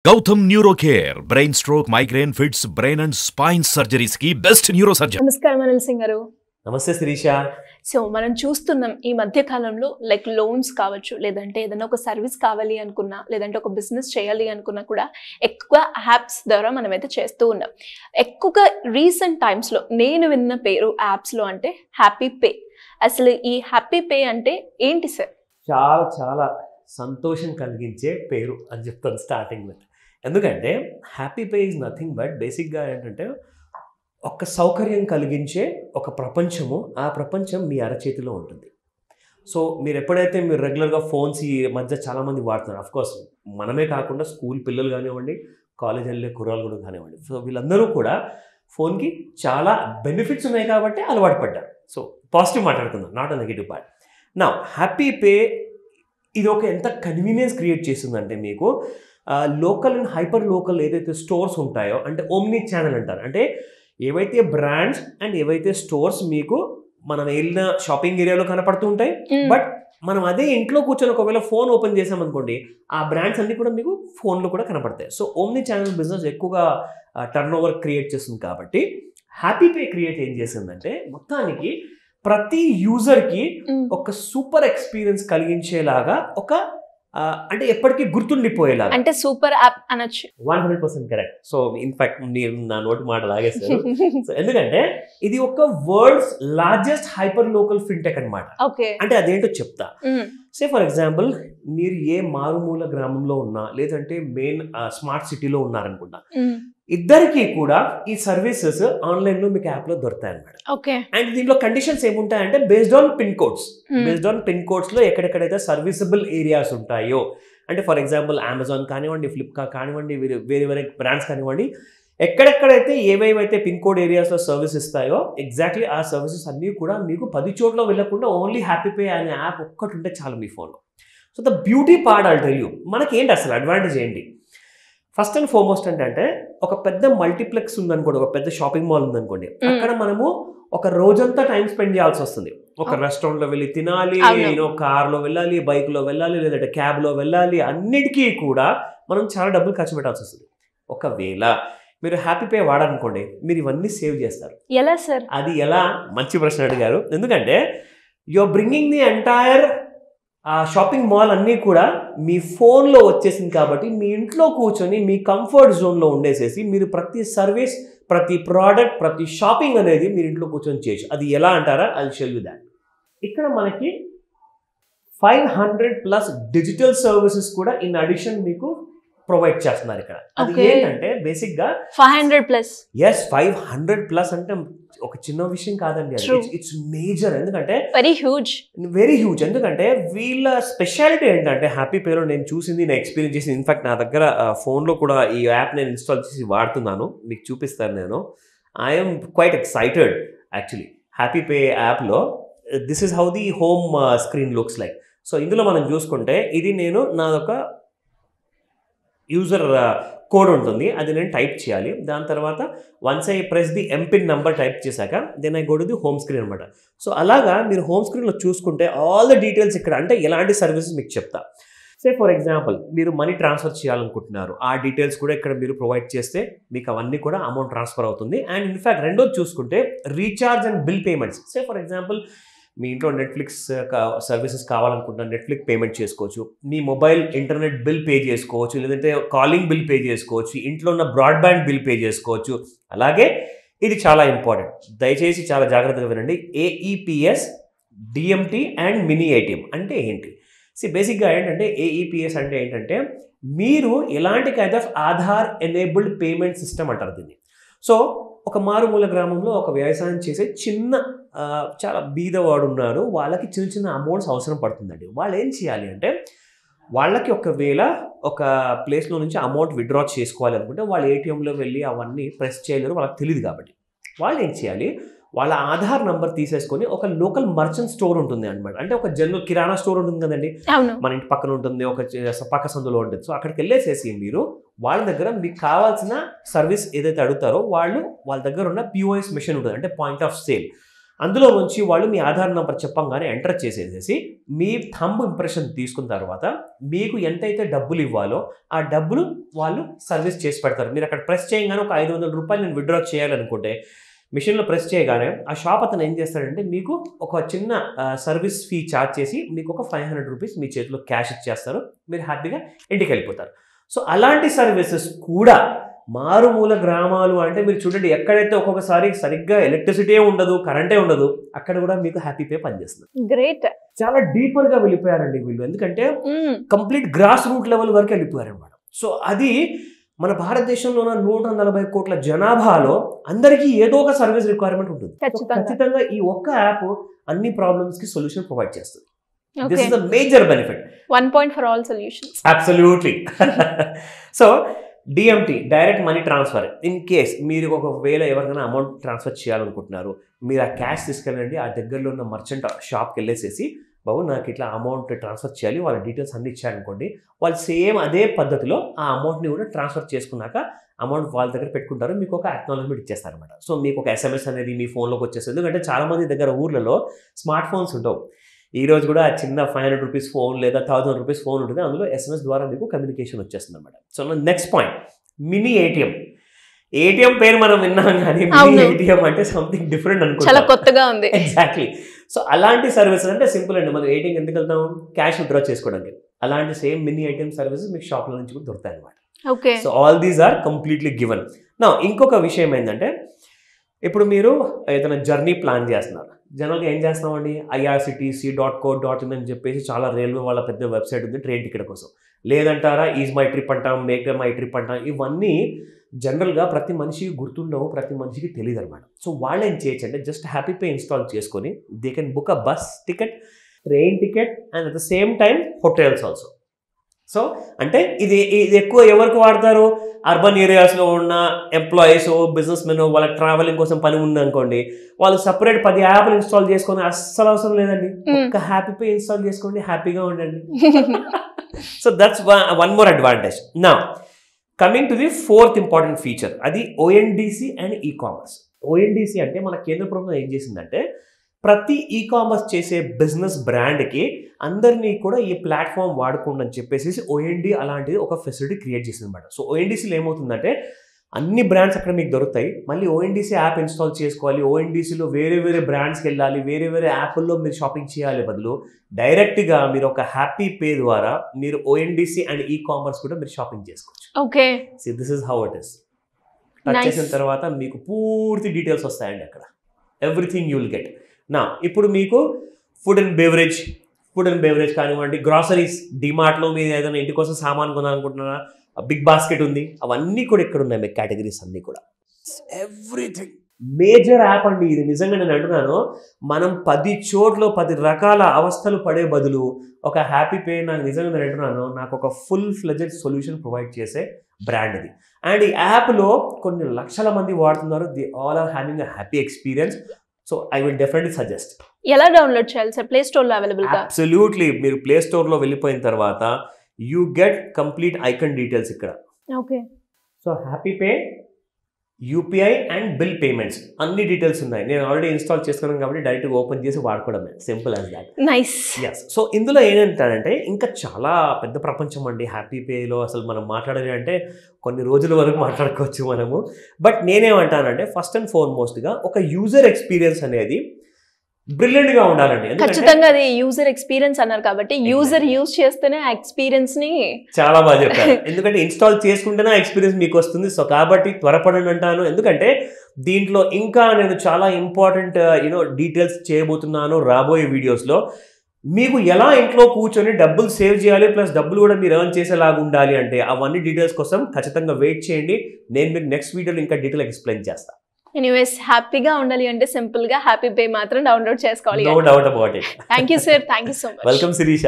Gautam Neurocare, brain stroke, migraine, fits, brain and spine surgeries ki best neurosurgeon. నమస్కారం అనిల్ సింగ్ గారు. నమస్తే Sirisha. So మనం చూస్తున్నాం ఈ మధ్య కాలంలో లైక్ లోన్స్ కావచ్చు, లేదంటే ఏదైనా ఒక సర్వీస్ కావాలి అనుకున్నా, లేదంటే ఒక బిజినెస్ చేయాలి అనుకున్నా కూడా ఎక్కువ యాప్స్ ద్వారా మనమైతే చేస్తూ ఉన్నాం. ఎక్కువగా రీసెంట్ టైమ్స్లో నేను విన్న పేరు యాప్స్లో అంటే హ్యాపీ పే. అసలు ఈ హ్యాపీ పే అంటే ఏంటి సార్? చాలా చాలా సంతోషం కలిగించే పేరు అని చెప్తాను స్టార్టింగ్లో. ఎందుకంటే happy pay is nothing but బేసిక్గా ఏంటంటే ఒక సౌకర్యం కలిగించే ఒక ప్రపంచము, ఆ ప్రపంచం మీ అరచేతిలో ఉంటుంది. సో మీరు ఎప్పుడైతే మీరు రెగ్యులర్గా ఫోన్స్ ఈ మధ్య చాలామంది వాడుతున్నారు, అఫ్కోర్స్ మనమే కాకుండా స్కూల్ పిల్లలు కానివ్వండి, కాలేజ్ వెళ్ళే కుర్రాలు కూడా కానివ్వండి, సో వీళ్ళందరూ కూడా ఫోన్కి చాలా బెనిఫిట్స్ ఉన్నాయి కాబట్టి అలవాటు పడ్డారు. సో పాజిటివ్ మాట్లాడుకుందాం, నాట్ అ నెగిటివ్ పార్ట్. నా హ్యాపీ పే ఇది ఒక ఎంత కన్వీనియన్స్ క్రియేట్ చేస్తుందంటే మీకు లోకల్ అండ్ హైపర్ లోకల్ ఏదైతే స్టోర్స్ ఉంటాయో, అంటే ఓమ్ని ఛానల్ అంటారు, అంటే ఏవైతే బ్రాండ్స్ అండ్ ఏవైతే స్టోర్స్ మీకు మనం వెళ్ళిన షాపింగ్ ఏరియాలో కనపడుతూ ఉంటాయి, బట్ మనం అదే ఇంట్లో కూర్చొని ఒకవేళ ఫోన్ ఓపెన్ చేసామనుకోండి, ఆ బ్రాండ్స్ అన్ని కూడా మీకు ఫోన్లో కూడా కనపడతాయి. సో ఓమ్ని ఛానల్ బిజినెస్ ఎక్కువగా టర్న్ ఓవర్ క్రియేట్ చేస్తుంది. కాబట్టి హ్యాపీ పే క్రియేట్ ఏం చేసిందంటే మొత్తానికి ప్రతి యూజర్కి ఒక సూపర్ ఎక్స్పీరియన్స్ కలిగించేలాగా ఒక అంటే ఎప్పటికీ గుర్తుండిపోయేలాగా, అంటే సూపర్ యాప్ అనొచ్చు. 100% కరెక్ట్. సో ఇన్ఫాక్ట్ మీరు నా నోటి మాట లాగేస్తారు. సో ఎందుకంటే ఇది ఒక world's largest hyper local fintech అనమాట. అంటే అదేంటో చెప్తా. సే ఫర్ ఎగ్జాంపుల్, మీరు ఏ మారుమూల గ్రామంలో ఉన్నా, లేదంటే మెయిన్ స్మార్ట్ సిటీలో ఉన్నారనుకుంటా, ఇద్దరికి కూడా ఈ సర్వీసెస్ ఆన్లైన్ లో మీకు యాప్ లో దొరుకుతాయి అనమాట. అండ్ దీంట్లో కండిషన్స్ ఏముంటాయంటే బేస్డ్ ఆన్ పిన్ కోడ్స్, లో ఎక్కడెక్కడైతే సర్వీసబుల్ ఏరియాస్ ఉంటాయో, అంటే ఫర్ ఎగ్జాంపుల్ అమెజాన్ కానివ్వండి, ఫ్లిప్కార్ట్ కానివ్వండి, వేరే వేరే బ్రాండ్స్ కానివ్వండి, ఎక్కడెక్కడైతే ఏవేవైతే పిన్ కోడ్ ఏరియాస్లో సర్వీస్ ఇస్తాయో ఎగ్జాక్ట్లీ ఆ సర్వీసెస్ అన్నీ కూడా మీకు 10 చోట్ల వెళ్ళకుండా ఓన్లీ హ్యాపీ పే అనే యాప్ ఒక్కటి ఉంటే చాలు మీ ఫోన్లో. So the beauty part I'll tell you, మనకి ఏంటి అసలు అడ్వాంటేజ్ ఏంటి? ఫస్ట్ అండ్ ఫార్మోస్ట్ ఏంటంటే ఒక పెద్ద మల్టీప్లెక్స్ ఉందనుకోండి, ఒక పెద్ద షాపింగ్ మాల్ ఉందనుకోండి, అక్కడ మనము ఒక రోజంతా టైం స్పెండ్ చేయాల్సి వస్తుంది. ఒక రెస్టారెంట్లో వెళ్ళి తినాలి, కార్లో వెళ్ళాలి, బైక్లో వెళ్ళాలి, లేదంటే క్యాబ్లో వెళ్ళాలి, అన్నిటికీ కూడా మనం చాలా డబ్బులు ఖర్చు పెట్టాల్సి వస్తుంది. ఒకవేళ మీరు హ్యాపీ పే వాడాలనుకోండి, మీరు ఇవన్నీ సేవ్ చేస్తారు. ఎలా సార్? అది ఎలా? మంచి ప్రశ్న అడిగారు. ఎందుకంటే you're bringing the entire shopping mall అన్నీ కూడా మీ ఫోన్లో వచ్చేసింది. కాబట్టి మీ ఇంట్లో కూర్చొని మీ కంఫర్ట్ జోన్లో ఉండేసేసి మీరు ప్రతి సర్వీస్, ప్రతి ప్రోడక్ట్, ప్రతి షాపింగ్ అనేది మీరు ఇంట్లో కూర్చొని చేయొచ్చు. అది ఎలా అంటారా? I will show you that. ఇక్కడ మనకి 500+ డిజిటల్ సర్వీసెస్ కూడా ఇన్ అడిషన్ మీకు ప్రొవైడ్ చేస్తున్నారు ఇక్కడ. అది ఏంటంటే బేసిక్ గా 500+. ఎస్, 500+ అంటే ఒక చిన్న విషయం కాదండి, ఇట్స్ మేజర్. ఎందుకంటే వెరీ హ్యూజ్. ఎందుకంటే వీళ్ళ స్పెషాలిటీ ఏంటంటే హ్యాపీ పేలో నేను చూసింది, నేను ఎక్స్పీరియన్స్ చేసింది, ఇన్ఫాక్ట్ నా దగ్గర ఫోన్లో కూడా ఈ యాప్ నేను ఇన్స్టాల్ చేసి వాడుతున్నాను, మీకు చూపిస్తాను నేను. I'm quite excited actually. Happy Pay యాప్లో this is how the home screen looks like. So ఇందులో మనం చూసుకుంటే ఇది నేను నాదొక యూజర్ కోడ్ ఉంటుంది, అది నేను టైప్ చేయాలి. దాని తర్వాత once I press the MPIN number type చేశాక then I go to the home screen అనమాట. సో అలాగా మీరు హోమ్ స్క్రీన్లో చూసుకుంటే ఆల్ ద డీటెయిల్స్ ఇక్కడ, అంటే ఎలాంటి సర్వీసెస్ మీకు చెప్తా. సే ఫర్ ఎగ్జాంపుల్ మీరు మనీ ట్రాన్స్ఫర్ చేయాలనుకుంటున్నారు, ఆ డీటెయిల్స్ కూడా ఇక్కడ మీరు ప్రొవైడ్ చేస్తే మీకు అవన్నీ కూడా అమౌంట్ ట్రాన్స్ఫర్ అవుతుంది. అండ్ ఇన్ఫాక్ట్ రెండోది చూసుకుంటే recharge and bill payments. Say for example మీ ఇంట్లో నెట్ఫ్లిక్స్ సర్వీసెస్ కావాలనుకుంటున్నా నెట్ఫ్లిక్స్ పేమెంట్ చేసుకోవచ్చు, మీ మొబైల్ ఇంటర్నెట్ బిల్ పే చేసుకోవచ్చు, లేదంటే కాలింగ్ బిల్ పే చేసుకోవచ్చు, ఇంట్లో ఉన్న బ్రాడ్బ్యాండ్ బిల్ పే చేసుకోవచ్చు. అలాగే ఇది చాలా ఇంపార్టెంట్, దయచేసి చాలా జాగ్రత్తగా వినండి. AEPS, DMT and mini ATM అంటే ఏంటి? బేసిక్గా ఏంటంటే AEPS అంటే ఏంటంటే మీరు ఎలాంటి kind of Aadhaar enabled payment system అంటారు దీన్ని. సో ఒక మారుమూల గ్రామంలో ఒక వ్యవసాయం చేసే చిన్న చాలా బీదవాడు ఉన్నారు, వాళ్ళకి చిన్న చిన్న అమౌంట్స్ అవసరం పడుతుందండి. వాళ్ళు ఏం చేయాలి అంటే వాళ్ళకి ఒకవేళ ఒక ప్లేస్లో నుంచి అమౌంట్ విత్డ్రా చేసుకోవాలి అనుకుంటే వాళ్ళు ATMలో వెళ్ళి అవన్నీ ప్రెస్ చేయలేరు, వాళ్ళకి తెలియదు. కాబట్టి వాళ్ళు ఏం చేయాలి, వాళ్ళ ఆధార్ నంబర్ తీసేసుకొని ఒక లోకల్ మర్చెంట్ స్టోర్ ఉంటుంది అనమాట. అంటే ఒక జనరల్ కిరాణా స్టోర్ ఉంటుంది కదండి, మన ఇంటి పక్కన ఉంటుంది, ఒక పక్క సందులో ఉంటుంది. సో అక్కడికి వెళ్ళేసేసి మీరు వాళ్ళ దగ్గర మీకు కావాల్సిన సర్వీస్ ఏదైతే అడుగుతారో వాళ్ళ దగ్గర ఉన్న POS మెషిన్ ఉంటుంది, అంటే పాయింట్ ఆఫ్ సేల్. అందులో నుంచి వాళ్ళు మీ ఆధార్ నెంబర్ చెప్పంగానే ఎంటర్ చేసేసేసి మీ థంబ్ ఇంప్రెషన్ తీసుకున్న తర్వాత మీకు ఎంతైతే డబ్బులు ఇవ్వాలో ఆ డబ్బులు వాళ్ళు సర్వీస్ చేసి పెడతారు. మీరు అక్కడ ప్రెస్ చేయగానే ఒక 500 రూపాయలు నేను విత్డ్రా చేయాలనుకుంటే మిషన్లో ప్రెస్ చేయగానే ఆ షాప్ అతను ఏం చేస్తాడంటే మీకు ఒక చిన్న సర్వీస్ ఫీ ఛార్జ్ చేసి మీకు ఒక 500 రూపీస్ మీ చేతిలో క్యాష్ ఇచ్చేస్తారు. మీరు హ్యాపీగా ఇంటికి వెళ్ళిపోతారు. సో అలాంటి సర్వీసెస్ కూడా మారుమూల గ్రామాలు అంటే మీరు చూడండి, ఎక్కడైతే ఒక్కొక్కసారి సరిగ్గా ఎలక్ట్రిసిటీ ఉండదు, కరెంటే ఉండదు, అక్కడ కూడా మీకు హ్యాపీ పే పనిచేస్తుంది. గ్రేట్. చాలా డీపర్ గా వెళ్ళిపోయారండి వీళ్ళు, ఎందుకంటే కంప్లీట్ గ్రాస్ రూట్ లెవెల్ వరకు వెళ్ళిపోయారు అనమాట. సో అది మన భారతదేశంలో ఉన్న 140 కోట్ల జనాభాలో అందరికీ ఏదో ఒక సర్వీస్ రిక్వైర్మెంట్ ఉంటుంది. ఖచ్చితంగా ఈ ఒక్క యాప్ అన్ని ప్రాబ్లమ్స్ కి సొల్యూషన్ ప్రొవైడ్ చేస్తుంది. This is the major benefit. One point for all solutions. Absolutely. So DMT, direct money transfer. In case మీరు ఒకవేళ ఎవరికైనా అమౌంట్ ట్రాన్స్ఫర్ చేయాలనుకుంటున్నారు, మీరు ఆ క్యాష్ తీసుకెళ్ళండి, ఆ దగ్గరలో ఉన్న మర్చెంట్ షాప్కి వెళ్ళేసేసి బాబు నాకు ఇట్లా అమౌంట్ ట్రాన్స్ఫర్ చేయాలి, వాళ్ళ డీటెయిల్స్ అన్ని ఇచ్చారనుకోండి, వాళ్ళు సేమ్ అదే పద్ధతిలో ఆ అమౌంట్ని కూడా ట్రాన్స్ఫర్ చేసుకున్నాక అమౌంట్ వాళ్ళ దగ్గర పెట్టుకుంటారు, మీకు ఒక అక్నాలజ్మెంట్ ఇచ్చేస్తారు అనమాట. సో మీకు ఒక SMS అనేది మీ ఫోన్లోకి వచ్చేస్తుంది. ఎందుకంటే చాలామంది దగ్గర ఊర్లలో స్మార్ట్ ఫోన్స్ ఉండవు. ఈ రోజు కూడా చిన్న 500 రూపీస్ ఫోన్ లేదా 1000 రూపీస్ ఫోన్ ఉంటుంది, అందులో SMS ద్వారా మీకు కమ్యూనికేషన్ వచ్చేస్తుంది అనమాట. So next point, mini ATM. ATM పేరు మనం విన్నాం కానీ మినీ ఏటీఎం అంటే సంథింగ్ డిఫరెంట్ అనుకుంటాం, చాలా కొత్తగా ఉంది. ఎగ్జాక్ట్లీ. సో అలాంటి సర్వీసెస్ అంటే సింపుల్ అండి, మనం ఏటీఎం ఎందుకు వెళ్తాం, క్యాష్ విత్డ్రా చేసుకోవడానికి. అలాంటి సేమ్ మినీ ఏటీఎం సర్వీసెస్ మీకు షాప్ల నుంచి కూడా దొరుకుతాయి అనమాట. Okay. So all these are completely given. నా ఇంకొక విషయం ఏంటంటే, ఇప్పుడు మీరు ఏదైనా జర్నీ ప్లాన్ చేస్తున్నారు, జనరల్గా ఏం చేస్తామండి, irctc.co.in అని చెప్పేసి చాలా రైల్వే వాళ్ళ పెద్ద వెబ్సైట్ ఉంది ట్రైన్ టికెట్ కోసం. లేదంటారా ఈజ్ మై ట్రిప్ అంటాం, మేక్ మై ట్రిప్ అంటాం. ఇవన్నీ జనరల్గా ప్రతి మనిషికి గుర్తుండవు, ప్రతి మనిషికి తెలియదు అనమాట. సో వాళ్ళు ఏం చేయొచ్చు అంటే జస్ట్ హ్యాపీ పే ఇన్స్టాల్ చేసుకొని they can book a bus ticket, train ticket and at the same time hotels also. So అంటే ఇది ఎక్కువ ఎవరికి వాడతారు, అర్బన్ ఏరియాస్లో ఉన్న ఎంప్లాయీస్, బిజినెస్ మెన్, వాళ్ళ ట్రావెలింగ్ కోసం పని ఉందనుకోండి, వాళ్ళు సపరేట్ 10 యాప్లు ఇన్స్టాల్ చేసుకొని అస్సలు అవసరం లేదండి, ఒక హ్యాపీ పే ఇన్స్టాల్ చేసుకోండి, హ్యాపీగా ఉండండి. So that's one more advantage. నా coming to the 4th important feature, అది ONDC అండ్ ఈ-కామర్స్. ONDC అంటే మన కేంద్ర ప్రభుత్వం ఏం చేసిందంటే ప్రతి ఈ-కామర్స్ చేసే బిజినెస్ బ్రాండ్కి అందరినీ కూడా ఈ ప్లాట్ఫామ్ వాడుకోండి అని చెప్పేసి OND అలాంటిది ఒక ఫెసిలిటీ క్రియేట్ చేసింది అనమాట. సో ONDCలో ఏమవుతుందంటే అన్ని బ్రాండ్స్ అక్కడ మీకు దొరుకుతాయి, మళ్ళీ ONDC యాప్ ఇన్స్టాల్ చేసుకోవాలి, ONDCలో వేరే వేరే బ్రాండ్స్కి వెళ్ళాలి, వేరే వేరే యాప్ల్లో మీరు షాపింగ్ చేయాలి బదులు డైరెక్ట్గా మీరు ఒక హ్యాపీ పే ద్వారా మీరు ONDC అండ్ ఈ-కామర్స్ కూడా మీరు షాపింగ్ చేసుకోవచ్చు. Okay. So this is how it is. Touch చేసిన తర్వాత మీకు పూర్తి డీటెయిల్స్ వస్తాయండి అక్కడ, ఎవ్రీథింగ్ యూ విల్ గెట్. నా ఇప్పుడు మీకు ఫుడ్ అండ్ బెవరేజ్ కానివ్వండి, గ్రాసరీస్, డిమార్ట్లో మీరు ఏదైనా ఇంటి కోసం సామాన్ కొనాలనుకుంటున్నారా, బిగ్ బాస్కెట్ ఉంది, అవన్నీ కూడా ఇక్కడ ఉన్నాయి మీకు కేటగిరీస్ అన్నీ కూడా. ఎవ్రీథింగ్ మేజర్ యాప్ అండి ఇది. నిజంగా నేను అంటున్నాను, మనం 10 చోట్ల 10 రకాల అవస్థలు పడే బదులు ఒక హ్యాపీ పే, నాకు నిజంగా నేను అంటున్నాను, నాకు ఒక ఫుల్ ఫ్లెడ్జెడ్ సొల్యూషన్ ప్రొవైడ్ చేసే బ్రాండ్ ఇది. అండ్ ఈ యాప్లో కొన్ని లక్షల మంది వాడుతున్నారు, they all are having a happy experience. So I will definitely suggest. ఎలా డౌన్లోడ్ చేయాలి సార్? ప్లే స్టోర్లో అవైలబుల్ గా? అబ్సల్యూట్లీ. మీరు ప్లే స్టోర్లో వెళ్ళిపోయిన తర్వాత you get complete icon details ఇక్కడ. Okay. So Happy Pay, UPI and bill payments అన్ని డీటెయిల్స్ ఉన్నాయి. నేను ఆల్రెడీ ఇన్స్టాల్ చేసుకున్నాను కాబట్టి డైరెక్ట్గా ఓపెన్ చేసి వాడుకోవడమే, simple as that. Nice. Yes. So ఇందులో ఏంటంటే ఇంకా చాలా పెద్ద ప్రపంచం అండి హ్యాపీ పేలో. అసలు మనం మాట్లాడాలి అంటే కొన్ని రోజుల వరకు మాట్లాడుకోవచ్చు మనము. బట్ నేనేమంటానంటే ఫస్ట్ అండ్ ఫార్మోస్ట్గా ఒక యూజర్ ఎక్స్పీరియన్స్ అనేది బ్రిలియంట్ గా ఉండాలండి. ఖచ్చితంగా అది యూజర్ ఎక్స్పీరియన్స్ అన్నారు కాబట్టి యూజర్ యూజ్ చేస్తేనే ఆ ఎక్స్పీరియన్స్ ని చాలా బాగా చెప్పారు. ఎందుకంటే ఇన్స్టాల్ చేసుకుంటేనే ఎక్స్పీరియన్స్ మీకు వస్తుంది. సో కాబట్టి త్వరపడండి అంటాను, ఎందుకంటే దీంట్లో ఇంకా నేను చాలా ఇంపార్టెంట్ డీటెయిల్స్ చేయబోతున్నాను రాబోయే వీడియోస్లో. మీకు ఎలా ఇంట్లో కూర్చొని డబ్బులు సేవ్ చేయాలి, ప్లస్ డబ్బులు కూడా మీరు ఎర్న్ చేసేలాగా ఉండాలి అంటే అవన్నీ డీటెయిల్స్ కోసం ఖచ్చితంగా వెయిట్ చేయండి. నేను మీకు నెక్స్ట్ వీడియోలో ఇంకా డీటెయిల్ ఎక్స్ప్లెయిన్ చేస్తాను. ఎనీవేస్ హ్యాపీగా ఉండాలి అంటే సింపుల్ గా హ్యాపీ పే మాత్రం డౌన్లోడ్ చేసుకోవాలి. No doubt about it. Thank you sir, thank you so much. Welcome Sirisha.